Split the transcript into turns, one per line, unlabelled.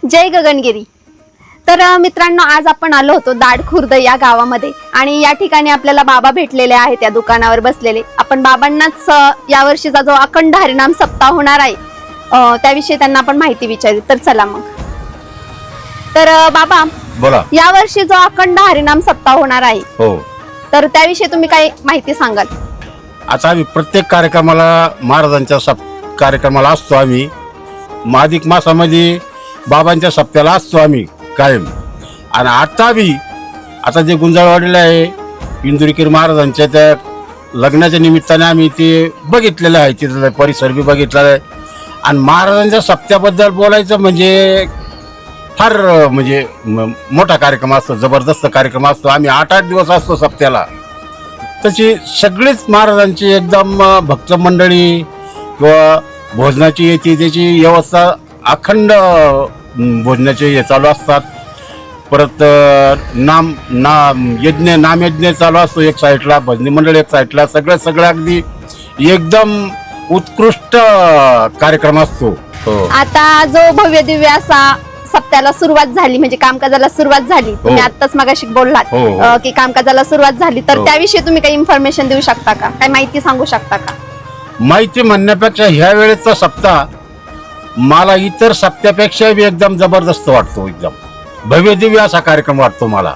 जय गगनगिरी। तर मित्रांनो, आज आपण आलो होतो दाड खुर्द या गावामध्ये आणि या ठिकाणी आपल्याला बाबा भेटलेले आहेत त्या दुकानावर बसलेले। आपण बाबांनाच यावर्षीचा जो अखंड हरिनाम सप्ताह होणार आहे त्याविषयी त्यांना आपण माहिती विचारू। तर चला मग। तर बाबा
बोला,
यावर्षी जो अखंड हरिनाम सप्ताह होणार आहे
हो,
तर त्याविषयी तुम्ही काय माहिती सांगाल?
आता आम्ही प्रत्येक कार्यक्रमाला महाराजांच्या कार्यक्रमाला असतो। आम्ही अधिक मासामध्ये बाबांच्या सप्त्याला असतो आम्ही कायम। आणि आता जे गुंजाळवाडीला आहे इंदुरीकर महाराजांच्या त्या लग्नाच्या निमित्ताने आम्ही ते बघितलेलं आहे, तिथलं परिसर बी बघितलेला आहे। आणि महाराजांच्या सप्त्याबद्दल बोलायचं म्हणजे फार मोठा कार्यक्रम असतो, जबरदस्त कार्यक्रम असतो। आम्ही 8-8 दिवस असतो सप्त्याला। तशी सगळीच महाराजांची एकदम भक्त मंडळी किंवा भोजनाची येते त्याची व्यवस्था अखंड भोजनाचे हे चालू असतात। परत नामयज्ञ चालू असतो एक साईडला, भजनी मंडळ एक साईडला, सगळं अगदी एकदम उत्कृष्ट कार्यक्रम असतो।
आता जो भव्य दिव्य असा सप्त्याला सुरुवात झाली, म्हणजे कामकाजाला सुरुवात झाली, तुम्ही आत्ताच मगाशी बोललात की कामकाजाला सुरुवात झाली, तर त्याविषयी तुम्ही काही इन्फॉर्मेशन देऊ शकता का? काय माहिती सांगू शकता का?
माहिती म्हणण्यापेक्षा ह्या वेळेचा सप्ताह मला इतर सप्त्यापेक्षा एकदम जबरदस्त वाटतो, एकदम भव्य दिव्य असा कार्यक्रम वाटतो मला।